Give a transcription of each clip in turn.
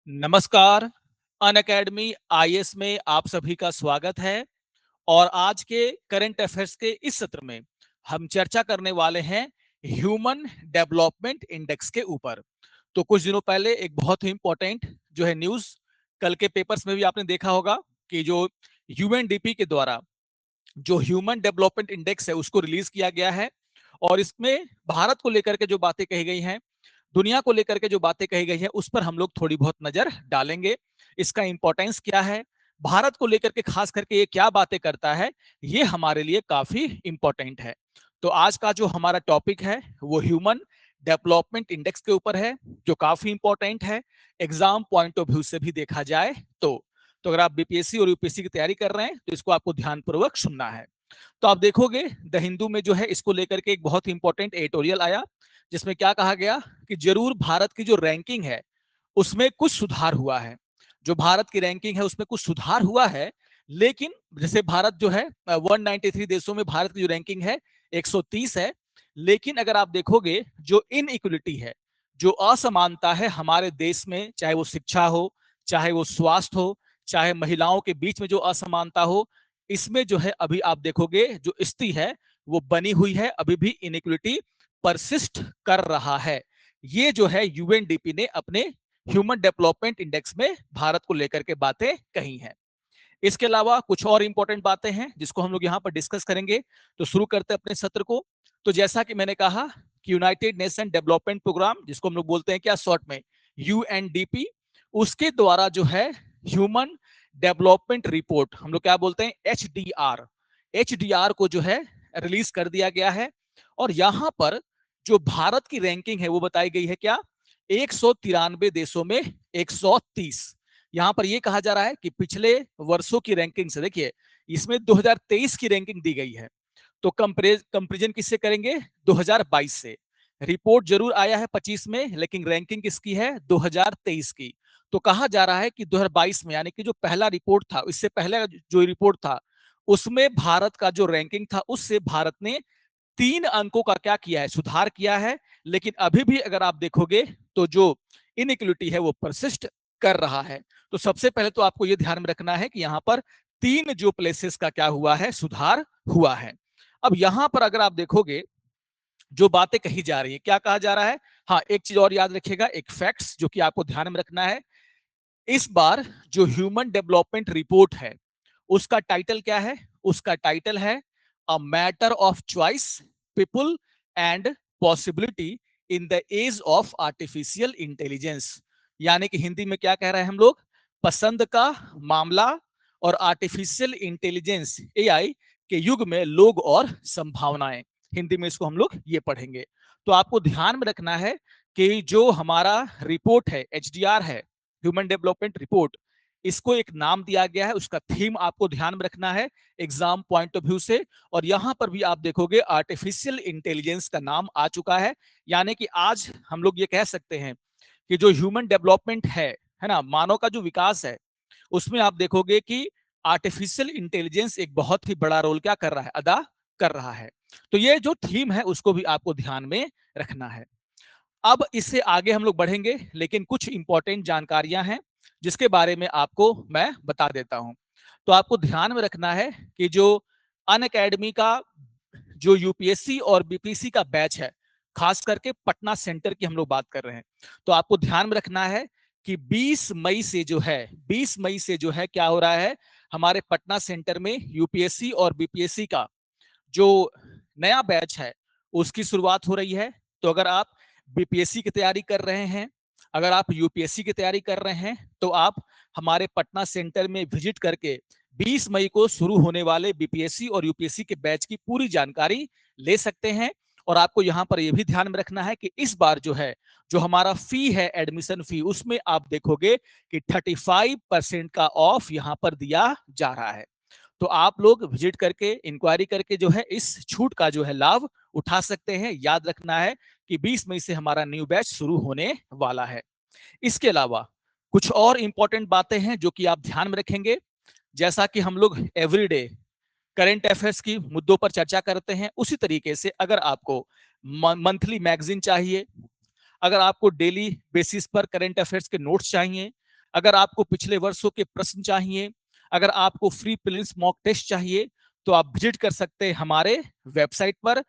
नमस्कार। Unacademy IAS में आप सभी का स्वागत है। और आज के करंट अफेयर्स के इस सत्र में हम चर्चा करने वाले हैं ह्यूमन डेवलपमेंट इंडेक्स के ऊपर। तो कुछ दिनों पहले एक बहुत ही इंपॉर्टेंट जो है न्यूज कल के पेपर्स में भी आपने देखा होगा कि जो यूएनडीपी के द्वारा जो ह्यूमन डेवलपमेंट इंडेक्स है उसको रिलीज किया गया है। और इसमें भारत को लेकर के जो बातें कही गई हैं, दुनिया को लेकर के जो बातें कही गई है, उस पर हम लोग थोड़ी बहुत नजर डालेंगे। इसका इंपॉर्टेंस क्या है, भारत को लेकर के खास करके ये क्या बातें करता है, ये हमारे लिए काफी इंपॉर्टेंट है। तो आज का जो हमारा टॉपिक है वो ह्यूमन डेवलपमेंट इंडेक्स के ऊपर है, जो काफी इंपॉर्टेंट है एग्जाम पॉइंट ऑफ व्यू से भी देखा जाए तो अगर आप बीपीएससी और यूपीएससी की तैयारी कर रहे हैं तो इसको आपको ध्यानपूर्वक सुनना है। तो आप देखोगे द हिंदू में जो है इसको लेकर के एक बहुत इंपॉर्टेंट एडिटोरियल आया, जिसमें क्या कहा गया कि जरूर भारत की जो रैंकिंग है उसमें कुछ सुधार हुआ है। जो भारत की रैंकिंग है उसमें कुछ सुधार हुआ है, लेकिन जैसे भारत जो है 193 देशों में भारत की जो रैंकिंग है 130 है। लेकिन अगर आप देखोगे जो इनइक्वलिटी है, जो असमानता है हमारे देश में, चाहे वो शिक्षा हो, चाहे वो स्वास्थ्य हो, चाहे महिलाओं के बीच में जो असमानता हो, इसमें जो है अभी आप देखोगे जो स्थिति है वो बनी हुई है, अभी भी इनइक्वलिटी परसिस्ट कर रहा है। ये जो है यूएनडीपी ने अपने ह्यूमन डेवलपमेंट इंडेक्स में भारत को लेकर के बातें कही हैं। इसके अलावा कुछ और इंपॉर्टेंट बातें हैं जिसको हम लोग यहाँ पर डिस्कस करेंगे। तो शुरू करते हैं अपने सत्र को। तो जैसा कि मैंने कहा कि यूनाइटेड नेशन डेवलपमेंट प्रोग्राम, जिसको हम लोग बोलते हैं क्या शॉर्ट में यूएनडीपी, उसके द्वारा जो है ह्यूमन डेवलपमेंट रिपोर्ट, हम लोग क्या बोलते हैं एचडीआर को जो है रिलीज कर दिया गया है। और यहां पर जो भारत की रैंकिंग है वो बताई गई है क्या, 193 देशों में 130। यहां पर यह कहा जा रहा है कि पिछले वर्षों की रैंकिंग से देखिए, इसमें 2023 की रैंकिंग दी गई है, तो कंपेरिजन किससे करेंगे, 2022 से। रिपोर्ट जरूर आया है 25 में, लेकिन रैंकिंग किसकी है, 2023 की। तो कहा जा रहा है कि 2022 में, यानी कि जो पहला रिपोर्ट था, इससे पहले जो रिपोर्ट था उसमें भारत का जो रैंकिंग था उससे भारत ने 3 अंकों का क्या किया है, सुधार किया है। लेकिन अभी भी अगर आप देखोगे तो जो इनइक्वलिटी है वो परसिस्ट कर रहा है। तो सबसे पहले तो आपको यह ध्यान में रखना है कि यहां पर 3 प्लेसेस का क्या हुआ है, सुधार हुआ है। अब यहां पर अगर आप देखोगे जो बातें कही जा रही है, क्या कहा जा रहा है, हाँ एक चीज और याद रखिएगा, एक फैक्ट्स जो कि आपको ध्यान में रखना है। इस बार जो ह्यूमन डेवलपमेंट रिपोर्ट है उसका टाइटल क्या है, उसका टाइटल है a matter of choice, people and possibility in the age of artificial intelligence. यानी कि हिंदी में क्या कह रहे हैं हम लोग, पसंद का मामला और आर्टिफिशियल इंटेलिजेंस एआई के युग में लोग और संभावनाएं। हिंदी में इसको हम लोग ये पढ़ेंगे। तो आपको ध्यान में रखना है कि जो हमारा रिपोर्ट है एचडीआर है, ह्यूमन डेवलपमेंट रिपोर्ट, इसको एक नाम दिया गया है, उसका थीम आपको ध्यान में रखना है एग्जाम पॉइंट ऑफ व्यू से। और यहां पर भी आप देखोगे आर्टिफिशियल इंटेलिजेंस का नाम आ चुका है। यानी कि आज हम लोग ये कह सकते हैं कि जो ह्यूमन डेवलपमेंट है ना, मानव का जो विकास है, उसमें आप देखोगे कि आर्टिफिशियल इंटेलिजेंस एक बहुत ही बड़ा रोल क्या कर रहा है, अदा कर रहा है। तो ये जो थीम है उसको भी आपको ध्यान में रखना है। अब इससे आगे हम लोग बढ़ेंगे, लेकिन कुछ इंपॉर्टेंट जानकारियां हैं जिसके बारे में आपको मैं बता देता हूं। तो आपको ध्यान में रखना है कि जो अनअकैडमी का जो यूपीएससी और बीपीएससी का बैच है, खास करके पटना सेंटर की हम लोग बात कर रहे हैं, तो आपको ध्यान में रखना है कि 20 मई से जो है, 20 मई से जो है क्या हो रहा है, हमारे पटना सेंटर में यूपीएससी और बीपीएससी का जो नया बैच है उसकी शुरुआत हो रही है। तो अगर आप बीपीएससी की तैयारी कर रहे हैं, अगर आप यूपीएससी की तैयारी कर रहे हैं, तो आप हमारे पटना सेंटर में विजिट करके 20 मई को शुरू होने वाले बीपीएससी और यूपीएससी के बैच की पूरी जानकारी ले सकते हैं। और आपको यहां पर यह भी ध्यान में रखना है कि इस बार जो है, जो हमारा फी है, एडमिशन फी, उसमें आप देखोगे कि 35% का ऑफ यहां पर दिया जा रहा है। तो आप लोग विजिट करके इंक्वायरी करके जो है इस छूट का जो है लाभ उठा सकते हैं। याद रखना है कि 20 मई से हमारा न्यू बैच शुरू होने वाला है। इसके अलावा कुछ और इंपॉर्टेंट बातें हैं जो कि आप ध्यान में रखेंगे। जैसा कि हम लोग एवरीडे करंट अफेयर्स की मुद्दों पर चर्चा करते हैं, उसी तरीके से अगर आपको मंथली मैगजीन चाहिए, अगर आपको डेली बेसिस पर करंट अफेयर्स के नोट्स चाहिए, अगर आपको पिछले वर्षों के प्रश्न चाहिए, अगर आपको फ्री प्रीलिम्स मॉक टेस्ट चाहिए, तो आप विजिट कर सकते हैं हमारे वेबसाइट पर।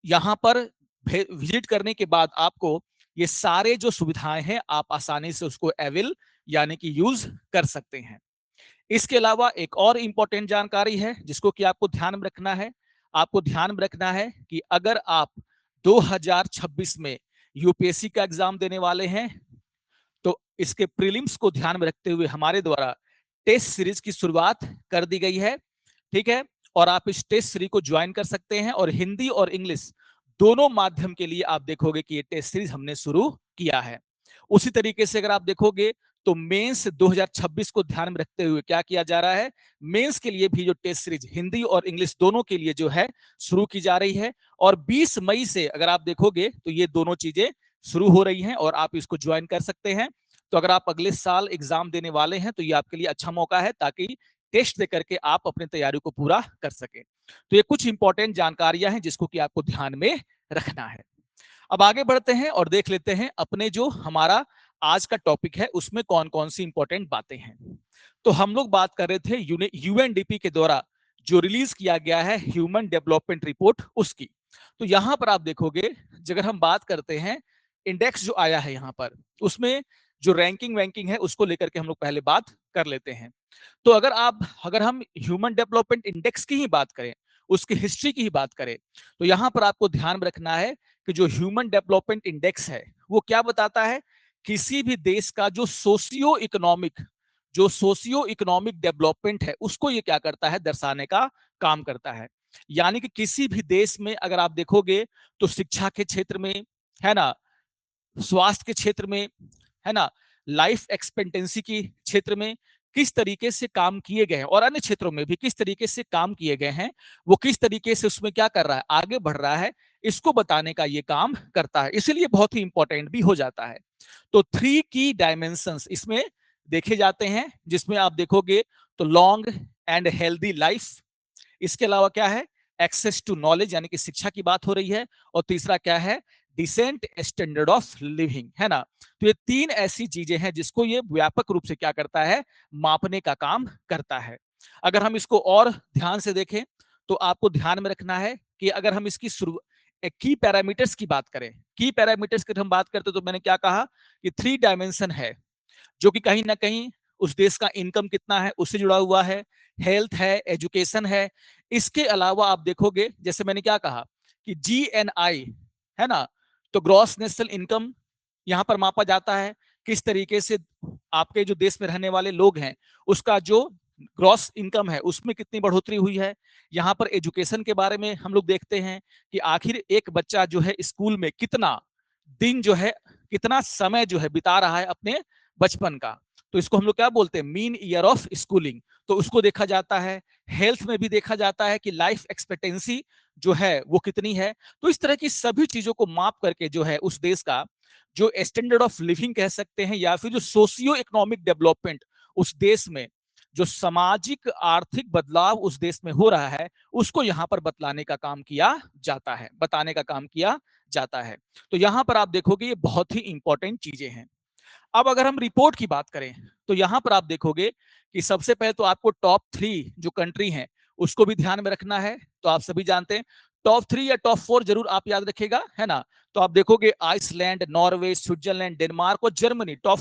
यहाँ पर विजिट करने के बाद आपको ये सारे जो सुविधाएं हैं आप आसानी से उसको अवेल यानी कि यूज कर सकते हैं। इसके अलावा एक और इंपॉर्टेंट जानकारी है जिसको कि आपको ध्यान में रखना है। आपको ध्यान में रखना है कि अगर आप 2026 में यूपीएससी का एग्जाम देने वाले हैं, तो इसके प्रीलिम्स को ध्यान में रखते हुए हमारे द्वारा टेस्ट सीरीज की शुरुआत कर दी गई है। ठीक है, और आप इस टेस्ट सीरीज को ज्वाइन कर सकते हैं, और हिंदी और इंग्लिश दोनों माध्यम के लिए आप देखोगे कि ये टेस्ट सीरीज हमने शुरू किया है। उसी तरीके से अगर आप देखोगे तो मेंस 2026 को ध्यान में रखते हुए क्या किया जा रहा है, मेंस के लिए भी जो टेस्ट सीरीज हिंदी और इंग्लिश दोनों के लिए जो है शुरू की जा रही है। और 20 मई से अगर आप देखोगे तो ये दोनों चीजें शुरू हो रही हैं और आप इसको ज्वाइन कर सकते हैं। तो अगर आप अगले साल एग्जाम देने वाले हैं तो ये आपके लिए अच्छा मौका है, ताकि टेस्ट दे करके आप अपनी तैयारी को पूरा कर सकें। तो ये कुछ इंपॉर्टेंट जानकारियां हैं जिसको कि आपको ध्यान में रखना है। अब आगे बढ़ते हैं और देख लेते हैं अपने जो हमारा आज का टॉपिक है उसमें कौन कौन सी इंपॉर्टेंट बातें हैं। तो हम लोग बात कर रहे थे यूएनडीपी के द्वारा जो रिलीज किया गया है ह्यूमन डेवलपमेंट रिपोर्ट उसकी। तो यहां पर आप देखोगे अगर हम बात करते हैं इंडेक्स जो आया है यहाँ पर, उसमें जो रैंकिंग वैंकिंग है उसको लेकर के हम लोग पहले बात कर लेते हैं। तो अगर हम ह्यूमन डेवलपमेंट इंडेक्स की ही बात करें, उसकी हिस्ट्री की ही बात करें, तो यहां पर आपको ध्यान में रखना है कि जो ह्यूमन डेवलपमेंट इंडेक्स है वो क्या बताता है, किसी भी देश का जो सोशियो इकोनॉमिक डेवलपमेंट है उसको ये क्या करता है, दर्शाने का काम करता है। यानी कि किसी भी देश में अगर आप देखोगे तो शिक्षा के क्षेत्र में, है ना, स्वास्थ्य के क्षेत्र में, है ना, लाइफ एक्सपेक्टेंसी की क्षेत्र में किस तरीके से काम किए गए हैं, और अन्य क्षेत्रों में भी किस तरीके से काम किए गए हैं, वो किस तरीके से उसमें क्या कर रहा है, आगे बढ़ रहा है, इसको बताने का ये काम करता है। इसीलिए बहुत ही इंपॉर्टेंट भी हो जाता है। तो 3 की डायमेंशंस इसमें देखे जाते हैं, जिसमें आप देखोगे तो लॉन्ग एंड हेल्दी लाइफ, इसके अलावा क्या है, एक्सेस टू नॉलेज यानी कि शिक्षा की बात हो रही है, और तीसरा क्या है, डिसेंट स्टैंडर्ड ऑफ लिविंग, है ना। तो ये 3 ऐसी चीजें हैं जिसको ये व्यापक रूप से क्या करता है, मापने का काम करता है। अगर हम इसको और ध्यान से देखें तो आपको ध्यान में रखना है कि अगर हम इसकी की पैरामीटर्स की बात करें, की पैरामीटर्स की हम बात करते तो मैंने क्या कहा कि 3 डायमेंशन है, जो कि कहीं ना कहीं उस देश का इनकम कितना है उससे जुड़ा हुआ है, हेल्थ है, एजुकेशन है। इसके अलावा आप देखोगे जैसे मैंने क्या कहा कि जीएनआई, है ना, तो ग्रॉस नेशनल इनकम यहां पर मापा जाता है, किस तरीके से आपके जो देश में रहने वाले लोग हैं उसका जो ग्रॉस इनकम है उसमें कितनी बढ़ोतरी हुई है। यहाँ पर एजुकेशन के बारे में हम लोग देखते हैं कि आखिर एक बच्चा जो है स्कूल में कितना दिन जो है, कितना समय जो है बिता रहा है अपने बचपन का, तो इसको हम लोग क्या बोलते हैं, मीन ईयर ऑफ स्कूलिंग, तो उसको देखा जाता है। हेल्थ में भी देखा जाता है कि लाइफ एक्सपेक्टेंसी जो है वो कितनी है। तो इस तरह की सभी चीजों को माप करके जो है उस देश का जो स्टैंडर्ड ऑफ लिविंग कह सकते हैं, या फिर जो सोशियो इकोनॉमिक डेवलपमेंट उस देश में, जो सामाजिक आर्थिक बदलाव उस देश में हो रहा है, उसको यहाँ पर बतलाने का काम किया जाता है, बताने का काम किया जाता है। तो यहाँ पर आप देखोगे ये बहुत ही इंपॉर्टेंट चीजें हैं। अब अगर हम रिपोर्ट की बात करें तो यहां पर आप देखोगे कि सबसे पहले तो आपको टॉप 3 जो कंट्री हैं उसको भी ध्यान में रखना है। तो आप सभी जानते हैं टॉप 3 या टॉप 4 जरूर आप याद रखेगा, है ना। तो आप देखोगे आइसलैंड, नॉर्वे, स्विट्जरलैंड, डेनमार्क और जर्मनी टॉप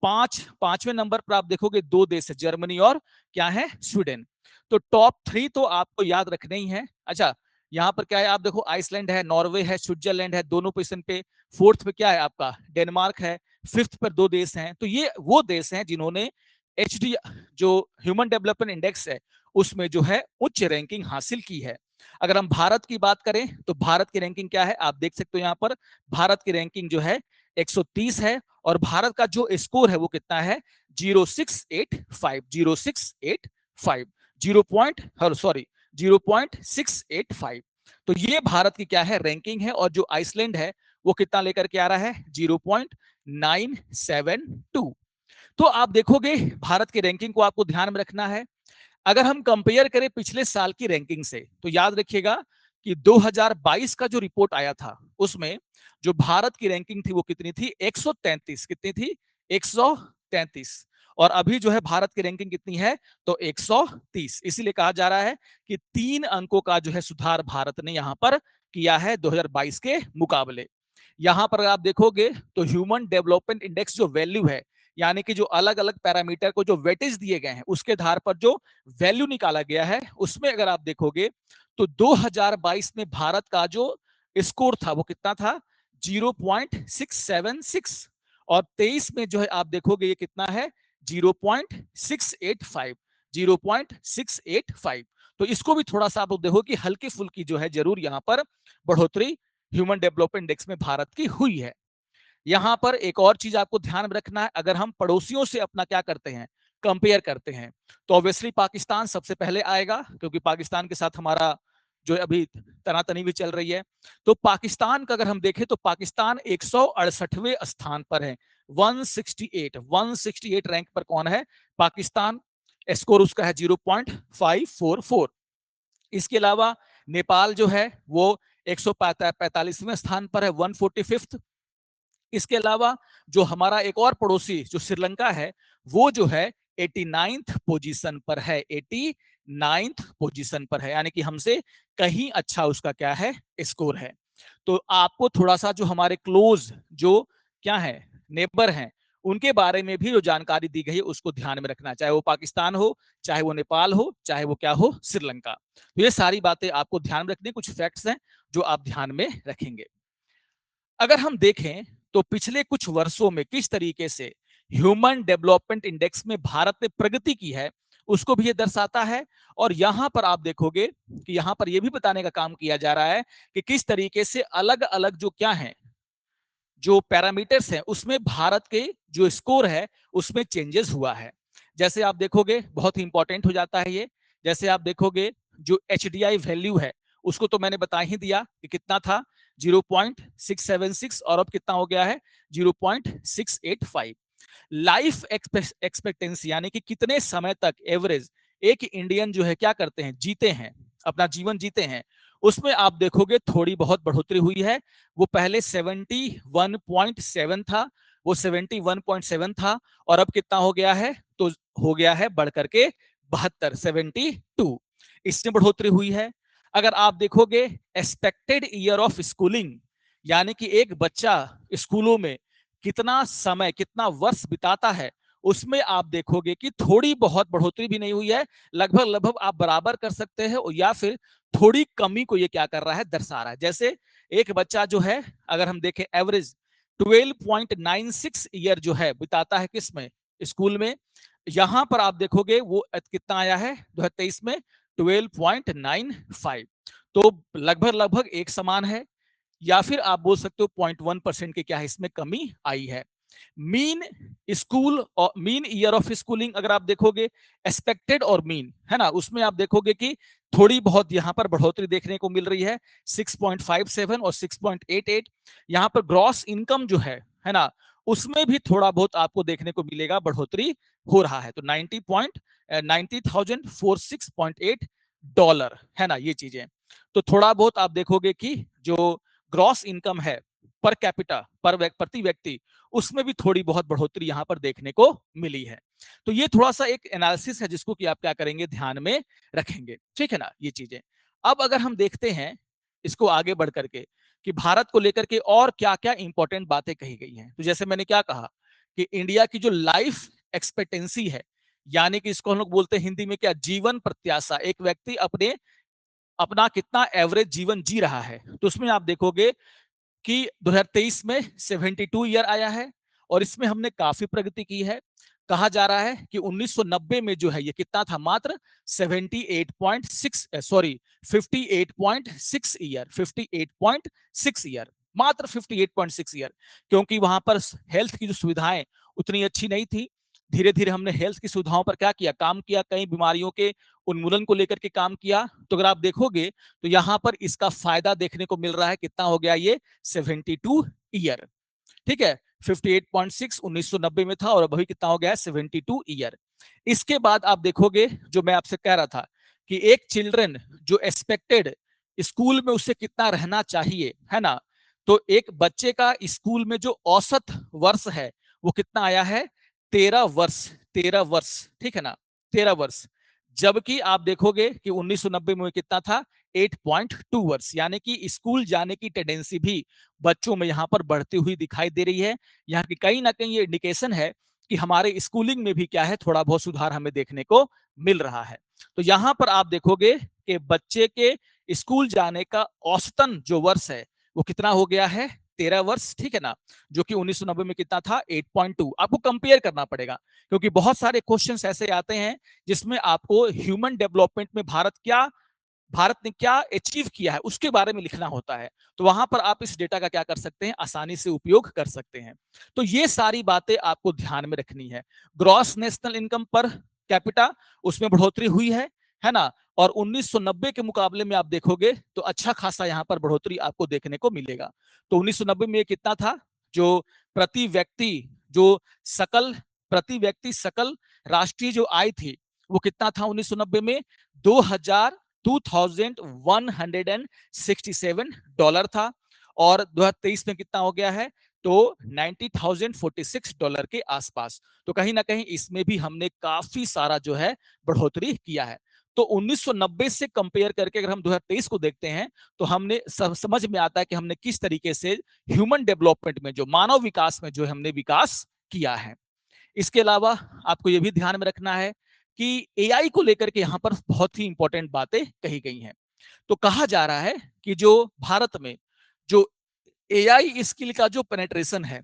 5। पांचवें नंबर पर आप देखोगे 2 देश है, जर्मनी और क्या है, स्वीडन। तो टॉप 3 तो आपको याद रखने ही है। अच्छा, यहाँ पर क्या है, आप देखो आइसलैंड है, नॉर्वे है, स्विट्जरलैंड है, दोनों पोजिशन पे। फोर्थ पे क्या है आपका, डेनमार्क है। फिफ्थ पर 2 देश हैं। तो ये वो देश हैं जिन्होंने एचडी जो ह्यूमन डेवलपमेंट इंडेक्स है उसमें जो है उच्च रैंकिंग हासिल की है। अगर हम भारत की बात करें तो भारत की रैंकिंग क्या है, आप देख सकते हो यहाँ पर भारत की रैंकिंग जो है 130 है, और भारत का जो स्कोर है वो कितना है, 0685 0685 0.685। तो ये भारत की क्या है, रैंकिंग है। और जो आइसलैंड है वो कितना लेकर के आ रहा है, 0.972। तो आप देखोगे भारत की रैंकिंग को आपको ध्यान में रखना है। अगर हम कंपेयर करें पिछले साल की रैंकिंग से तो याद रखिएगा कि 2022 का जो रिपोर्ट आया था उसमें जो भारत की रैंकिंग थी वो कितनी थी, 133। कितनी थी, 133। और अभी जो है भारत की रैंकिंग कितनी है, तो 130। इसीलिए कहा जा रहा है कि 3 अंकों का जो है सुधार भारत ने यहां पर किया है 2022 के मुकाबले। यहां पर आप देखोगे तो ह्यूमन डेवलपमेंट इंडेक्स जो वैल्यू है, यानी कि जो अलग अलग पैरामीटर को जो वेटेज दिए गए हैं उसके आधार पर जो वैल्यू निकाला गया है, उसमें अगर आप देखोगे तो 2022 में भारत का जो स्कोर था वो कितना था, 0.676। और 23 में जो है आप देखोगे ये कितना है, 0.685। 0.685। तो इसको भी थोड़ा सा आप देखो कि हल्की फुल्की जो है जरूर यहां पर बढ़ोतरी ह्यूमन डेवलपमेंट इंडेक्स में भारत की हुई है। यहां पर एक और चीज आपको ध्यान में रखना है, अगर हम पड़ोसियों से अपना क्या करते हैं, कंपेयर करते हैं, तो ऑब्वियसली पाकिस्तान सबसे पहले आएगा, क्योंकि पाकिस्तान के साथ हमारा जो अभी तनातनी भी चल रही है। तो पाकिस्तान का अगर हम देखें तो पाकिस्तान 168वें स्थान पर है, 168 रैंक पर कौन है, पाकिस्तान। स्कोर उसका है 0.544। इसके अलावा नेपाल जो है वो 145वें स्थान पर है, 145th। इसके अलावा जो हमारा एक और पड़ोसी जो श्रीलंका है, वो जो है 89th पोजीशन पर है, 89th पोजीशन पर है, यानी कि हमसे कहीं अच्छा उसका क्या है, स्कोर है। तो आपको थोड़ा सा जो हमारे क्लोज जो क्या है, नेबर हैं, उनके बारे में भी जो जानकारी दी गई है उसको ध्यान में रखना, चाहे वो पाकिस्तान हो, चाहे वो नेपाल हो, चाहे वो क्या हो, श्रीलंका। तो ये सारी बातें आपको ध्यान में रखनी, कुछ फैक्ट्स हैं जो आप ध्यान में रखेंगे। अगर हम देखें तो पिछले कुछ वर्षों में किस तरीके से ह्यूमन डेवलपमेंट इंडेक्स में भारत ने प्रगति की है, उसको भी ये दर्शाता है। और यहां पर आप देखोगे कि यहां पर यह भी बताने का काम किया जा रहा है कि किस तरीके से अलग अलग जो क्या है, जो पैरामीटर्स हैं, उसमें भारत के जो स्कोर है उसमें चेंजेस हुआ है। जैसे आप देखोगे बहुत ही इंपॉर्टेंट हो जाता है ये, जैसे आप देखोगे जो HDI वैल्यू है उसको तो मैंने बता ही दिया कि कितना था, 0.676, और अब कितना हो गया है, 0.685। लाइफ एक्सपेक्टेंसी यानी कि कितने समय तक एवरेज एक इंडियन जो है क्या करते हैं, जीते हैं, अपना जीवन जीते हैं, उसमें आप देखोगे थोड़ी बहुत बढ़ोतरी हुई है। वो पहले 71.7 था, वो 71.7 था, और अब कितना हो गया है, तो हो गया है बढ़ करके 72, 72। इसमें बढ़ोतरी हुई है। अगर आप देखोगे एक्सपेक्टेड ईयर ऑफ स्कूलिंग, यानी कि एक बच्चा स्कूलों में कितना समय, कितना वर्ष बिताता है, उसमें आप देखोगे कि थोड़ी बहुत बढ़ोतरी भी नहीं हुई है, लगभग लगभग आप बराबर कर सकते हैं, या फिर थोड़ी कमी को ये क्या कर रहा है, दर्शा रहा है। जैसे एक बच्चा जो है अगर हम देखें एवरेज 12.96 ईयर जो है बिताता है किसमें, स्कूल में, यहां पर आप देखोगे वो कितना आया है 2023 में, 12.95। तो लगभग लगभग एक समान है, या फिर आप बोल सकते हो 0.1% की क्या है इसमें कमी आई है। मीन स्कूल और मीन ईयर ऑफ स्कूलिंग अगर आप देखोगे, एक्सपेक्टेड और मीन है ना, उसमें आप देखोगे कि थोड़ी बहुत यहां पर बढ़ोतरी देखने को मिल रही है, 6.57 और 6.88। यहां पर ग्रॉस इनकम जो है ना, उसमें भी थोड़ा बहुत आपको देखने को मिलेगा, बढ़ोतरी हो रहा है। तो 90,046.8 है ना, ये चीजें। तो थोड़ा बहुत आप देखोगे कि जो ग्रॉस इनकम है पर कैपिटा, प्रति व्यक्ति, उसमें भी थोड़ी बहुत बढ़ोतरी यहां पर देखने को मिली है। तो ये थोड़ा सा एक एनालिसिस है जिसको कि आप क्या करेंगे, ध्यान में रखेंगे, ठीक है ना, ये चीजें। अब अगर हम देखते हैं इसको आगे बढ़ करके कि भारत को लेकर के और क्या क्या इंपॉर्टेंट बातें कही गई हैं, तो जैसे मैंने क्या कहा कि इंडिया की जो लाइफ एक्सपेक्टेंसी है, यानी कि इसको हम लोग बोलते हैं हिंदी में क्या, जीवन प्रत्याशा, एक व्यक्ति अपना कितना एवरेज जीवन जी रहा है, तो उसमें आप देखोगे कि 2023 में 72 ईयर आया है, और इसमें हमने काफी प्रगति की है। कहा जा रहा है कि 1990 में जो है ये कितना था, मात्र 58.6 ईयर, 58.6 ईयर, मात्र 58.6 ईयर, क्योंकि वहां पर हेल्थ की जो सुविधाएं उतनी अच्छी नहीं थी। धीरे धीरे हमने हेल्थ की सुविधाओं पर क्या किया, काम किया, कई बीमारियों के उन्मूलन को लेकर के काम किया। तो अगर आप देखोगे तो यहां पर इसका फायदा देखने को मिल रहा है, कितना हो गया ये, 72 ईयर, ठीक है। 58.6 1990 में था, और अभी कितना हो गया है, 72 ईयर। इसके बाद आप देखोगे जो मैं आपसे कह रहा था कि एक चिल्ड्रन जो एक्सपेक्टेड स्कूल में उसे कितना रहना चाहिए, है ना, तो एक बच्चे का स्कूल में जो औसत वर्ष है वो कितना आया है, 13 वर्ष, ठीक है ना, 13 वर्ष। जबकि आप देखोगे कि 1990 में कितना था, 8.2 वर्ष। यानी कि स्कूल जाने की टेंडेंसी भी बच्चों में यहाँ पर बढ़ती हुई दिखाई दे रही है। यहाँ की कहीं ना कहीं ये इंडिकेशन है कि हमारे स्कूलिंग में भी क्या है, थोड़ा बहुत सुधार हमें देखने को मिल रहा है। तो यहाँ पर आप देखोगे कि बच्चे के स्कूल जाने का औसतन जो वर्ष है वो कितना हो गया है, 13 वर्ष, ठीक है ना, जो कि 1990 में कितना था, 8.2। आपको कंपेयर करना पड़ेगा, क्योंकि बहुत सारे क्वेश्चंस ऐसे आते हैं जिसमें आपको ह्यूमन डेवलपमेंट में भारत ने क्या अचीव किया है उसके बारे में लिखना होता है। तो वहां पर आप इस डेटा का क्या कर सकते हैं, आसानी से उपयोग कर सकते हैं। तो ये सारी बातें आपको ध्यान में रखनी है। Gross national income per capita, उसमें बढ़ोतरी हुई है ना। और 1990 के मुकाबले में आप देखोगे तो अच्छा खासा यहाँ पर बढ़ोतरी आपको देखने को मिलेगा। तो 1990 में कितना था, जो प्रति व्यक्ति जो सकल प्रति व्यक्ति सकल राष्ट्रीय जो आय थी वो कितना था 1990 में, 2167 था। और 2023 में कितना हो गया है, तो 90,046 डॉलर के आसपास। तो कहीं ना कहीं इसमें भी हमने काफी सारा जो है बढ़ोतरी किया है। तो 1990 से कंपेयर करके अगर हम 2023 को देखते हैं तो हमने समझ में आता है कि हमने किस तरीके से ह्यूमन डेवलपमेंट में, जो मानव विकास में जो हमने विकास किया है। इसके अलावा आपको यह भी ध्यान में रखना है कि एआई को लेकर के यहां पर बहुत ही इंपॉर्टेंट बातें कही गई हैं। तो कहा जा रहा है कि जो भारत में जो एआई स्किल का जो पेनेट्रेशन है,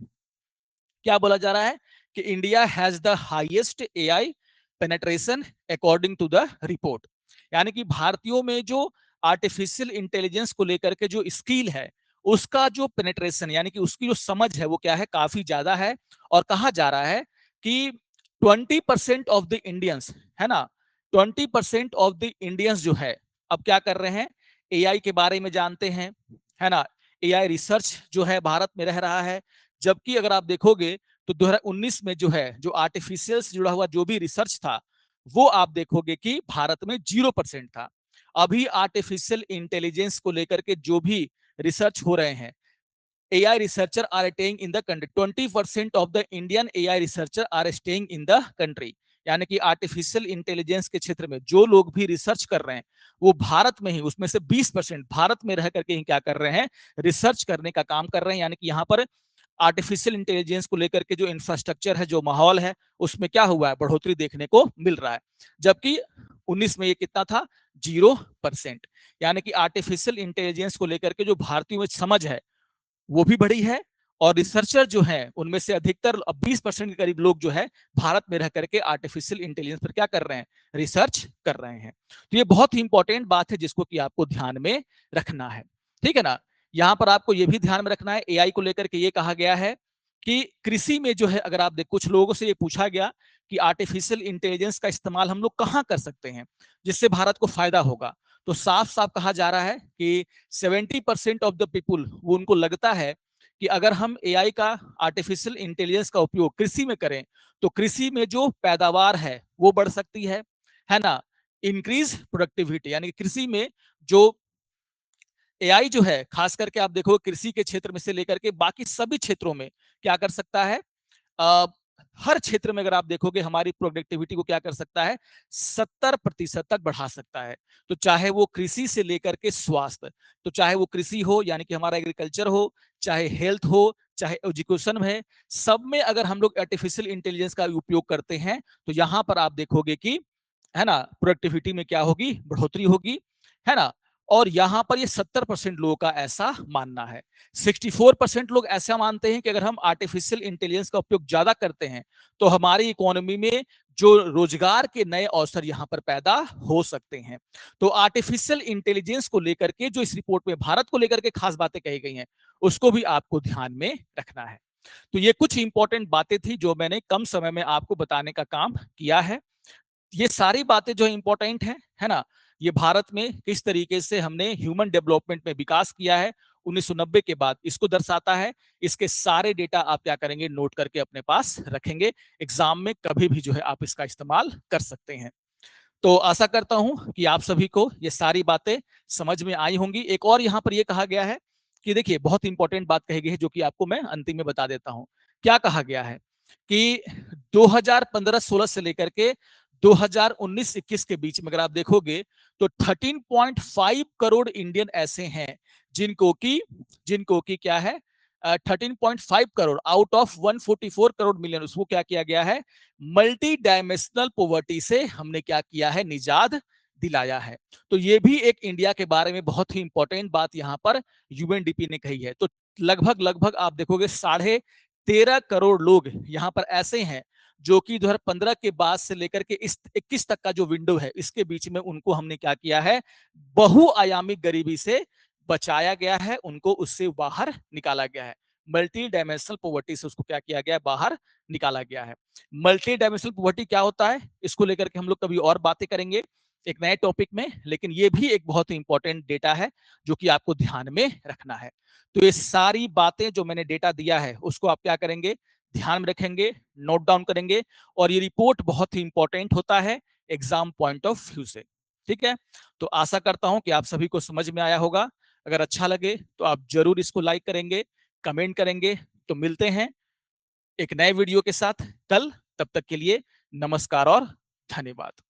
क्या बोला जा रहा है कि India has the highest AI penetration according to the report. यानी कि भारतीयों में जो आर्टिफिशियल इंटेलिजेंस को लेकर के जो स्किल है उसका जो पेनेट्रेशन यानी कि उसकी जो समझ है वो क्या है, काफी ज्यादा है। और कहा जा रहा है कि 20% ऑफ द इंडियंस, है ना, 20% ऑफ द इंडियंस जो है अब क्या कर रहे हैं, एआई के बारे में जानते हैं, है ना। एआई रिसर्च जो है भारत में रह रहा है। जबकि अगर आप देखोगे तो 2019 में जो है, जो आर्टिफिशियल से जुड़ा हुआ जो भी रिसर्च था वो आप देखोगे कि भारत में 0% था। अभी आर्टिफिशियल इंटेलिजेंस को लेकर के जो भी रिसर्च हो रहे हैं, AI researcher are staying in the country, 20% of the Indian AI researcher are staying in the country। यानी कि आर्टिफिशियल इंटेलिजेंस के क्षेत्र में जो लोग भी रिसर्च कर रहे हैं वो भारत में ही, उसमें से 20% भारत में रह करके ही क्या कर रहे हैं, रिसर्च करने का काम कर रहे हैं। यानी कि यहाँ पर आर्टिफिशियल इंटेलिजेंस को लेकर के जो इंफ्रास्ट्रक्चर है, जो माहौल है, उसमें क्या हुआ है, बढ़ोतरी देखने को मिल रहा है। जबकि 19 में ये कितना था, 0%। यानी कि आर्टिफिशियल इंटेलिजेंस को लेकर के जो भारतीयों में समझ है वो भी बढ़ी है। और रिसर्चर जो है उनमें से अधिकतर 20% के करीब लोग जो है भारत में रह करके आर्टिफिशियल इंटेलिजेंस पर क्या कर रहे हैं, रिसर्च कर रहे हैं। तो ये बहुत ही इंपॉर्टेंट बात है जिसको कि आपको ध्यान में रखना है, ठीक है ना। यहां पर आपको ये भी ध्यान में रखना है, एआई को लेकर के ये कहा गया है कि कृषि में जो है, अगर आप देख, कुछ लोगों से ये पूछा गया कि आर्टिफिशियल इंटेलिजेंस का इस्तेमाल हम लोग कहां कर सकते हैं जिससे भारत को फायदा होगा। तो साफ साफ कहा जा रहा है कि 70% ऑफ द पीपुल, वो उनको लगता है कि अगर हम एआई का, आर्टिफिशियल इंटेलिजेंस का उपयोग कृषि में करें तो कृषि में जो पैदावार है वो बढ़ सकती है ना। इंक्रीज प्रोडक्टिविटी, यानी कि कृषि में जो एआई जो है, खास करके आप देखो कृषि के क्षेत्र में से लेकर के बाकी सभी क्षेत्रों में क्या कर सकता है, आ, हर क्षेत्र में अगर आप देखोगे हमारी प्रोडक्टिविटी को क्या कर सकता है, 70% तक बढ़ा सकता है। तो चाहे वो कृषि से लेकर के स्वास्थ्य, तो चाहे वो कृषि हो यानी कि हमारा एग्रीकल्चर हो, चाहे हेल्थ हो, चाहे एजुकेशन है, सब में अगर हम लोग आर्टिफिशियल इंटेलिजेंस का उपयोग करते हैं तो यहां पर आप देखोगे कि, है ना, प्रोडक्टिविटी में क्या होगी, बढ़ोतरी होगी, है ना। और यहां पर ये 70% लोगों का ऐसा मानना है। 64% लोग ऐसा मानते हैं कि अगर हम आर्टिफिशियल इंटेलिजेंस का उपयोग ज्यादा करते हैं तो हमारी इकोनॉमी में जो रोजगार के नए अवसर यहां पर पैदा हो सकते हैं। तो आर्टिफिशियल इंटेलिजेंस को लेकर के जो इस रिपोर्ट में भारत को लेकर के खास बातें कही गई हैं उसको भी आपको ध्यान में रखना है। तो ये कुछ इंपॉर्टेंट बातें थी जो मैंने कम समय में आपको बताने का काम किया है। ये सारी बातें जो इंपॉर्टेंट है ना, ये भारत में किस तरीके से हमने ह्यूमन डेवलपमेंट में विकास किया है 1990 के बाद, इसको दर्शाता है। इसके सारे डेटा आप क्या करेंगे, नोट करके अपने पास रखेंगे, एग्जाम में कभी भी जो है आप इसका इस्तेमाल कर सकते हैं। तो आशा करता हूं कि आप सभी को ये सारी बातें समझ में आई होंगी। एक और यहां पर यह कहा गया है कि देखिए, बहुत इंपॉर्टेंट बात कही गई है जो कि आपको मैं अंतिम में बता देता हूं। क्या कहा गया है कि 2015-16 से लेकर के 2019-21 के बीच में अगर आप देखोगे तो 13.5 करोड़ इंडियन ऐसे हैं जिनको की क्या है 13.5 crore out of 144 crore million, उसको क्या किया गया है, मल्टी डायमेंशनल पॉवर्टी से हमने क्या किया है, निजात दिलाया है। तो ये भी एक इंडिया के बारे में बहुत ही इंपॉर्टेंट बात यहां पर यूएनडीपी ने कही है। तो लगभग लगभग आप देखोगे 13.5 करोड़ लोग यहां पर ऐसे हैं जो कि 2015 के बाद से लेकर के इस 21 तक का जो विंडो है इसके बीच में उनको हमने क्या किया है, बहुआयामी गरीबी से बचाया गया है, उनको उससे बाहर निकाला गया है। मल्टी डायमेंशनल पॉवर्टी से उसको क्या किया गया है, बाहर निकाला गया है। मल्टी डायमेंशनल पॉवर्टी क्या होता है, इसको लेकर के हम लोग कभी और बातें करेंगे एक नए टॉपिक में, लेकिन ये भी एक बहुत ही इंपॉर्टेंट डेटा है जो कि आपको ध्यान में रखना है। तो ये सारी बातें जो मैंने डेटा दिया है उसको आप क्या करेंगे, ध्यान में रखेंगे, नोट डाउन करेंगे, और ये रिपोर्ट बहुत ही इंपॉर्टेंट होता है एग्जाम पॉइंट ऑफ व्यू से। ठीक है, तो आशा करता हूं कि आप सभी को समझ में आया होगा। अगर अच्छा लगे तो आप जरूर इसको लाइक करेंगे, कमेंट करेंगे। तो मिलते हैं एक नए वीडियो के साथ कल, तब तक के लिए नमस्कार और धन्यवाद।